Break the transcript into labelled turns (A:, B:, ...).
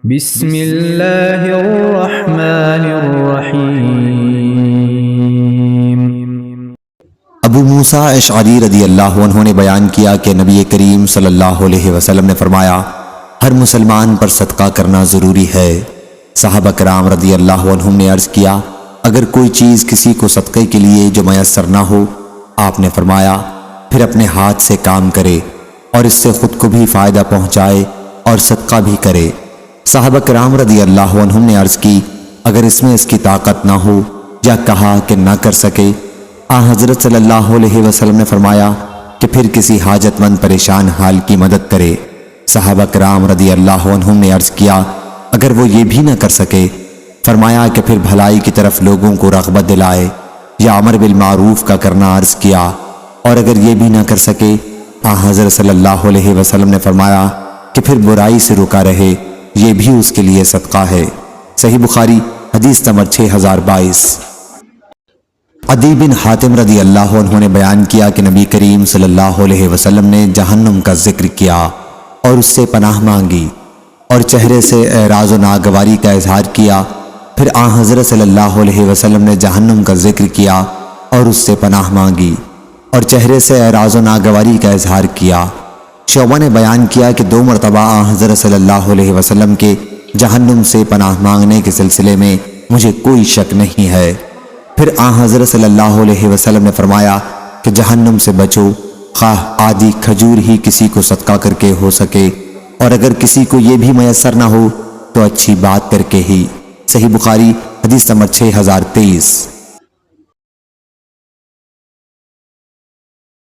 A: بسم اللہ الرحمن الرحیم۔
B: ابو موسیٰ اشعری رضی اللہ عنہ نے بیان کیا کہ نبی کریم صلی اللہ علیہ وسلم نے فرمایا ہر مسلمان پر صدقہ کرنا ضروری ہے۔ صحابہ کرام رضی اللہ عنہم نے عرض کیا اگر کوئی چیز کسی کو صدقے کے لیے جو میسر نہ ہو، آپ نے فرمایا پھر اپنے ہاتھ سے کام کرے اور اس سے خود کو بھی فائدہ پہنچائے اور صدقہ بھی کرے۔ صحابہ کرام رضی اللہ عنہم نے عرض کی اگر اس میں اس کی طاقت نہ ہو یا کہا کہ نہ کر سکے، حضرت صلی اللہ علیہ وسلم نے فرمایا کہ پھر کسی حاجت مند پریشان حال کی مدد کرے۔ صحابہ کرام رضی اللہ عنہم نے عرض کیا اگر وہ یہ بھی نہ کر سکے، فرمایا کہ پھر بھلائی کی طرف لوگوں کو رغبت دلائے یا امر بالمعروف کا کرنا عرض کیا، اور اگر یہ بھی نہ کر سکے، حضرت صلی اللہ علیہ وسلم نے فرمایا کہ پھر برائی سے رکا رہے، یہ بھی اس کے لیے صدقہ ہے۔ صحیح بخاری حدیث نمبر 6022۔ عدی بن حاتم رضی اللہ عنہ نے بیان کیا کہ نبی کریم صلی اللہ علیہ وسلم نے جہنم کا ذکر کیا اور اس سے پناہ مانگی اور چہرے سے اعراض و ناگواری کا اظہار کیا، پھر حضرت صلی اللہ علیہ وسلم نے جہنم کا ذکر کیا اور اس سے پناہ مانگی اور چہرے سے اعراض و ناگواری کا اظہار کیا۔ شعبہ نے بیان کیا کہ 2 مرتبہ حضرت صلی اللہ علیہ وسلم کے جہنم سے پناہ مانگنے کے سلسلے میں مجھے کوئی شک نہیں ہے۔ پھر حضرت صلی اللہ علیہ وسلم نے فرمایا کہ جہنم سے بچو، خواہ آدھی کھجور ہی کسی کو صدقہ کر کے ہو سکے، اور اگر کسی کو یہ بھی میسر نہ ہو تو اچھی بات کر کے ہی۔ صحیح بخاری حدیث نمبر 6023۔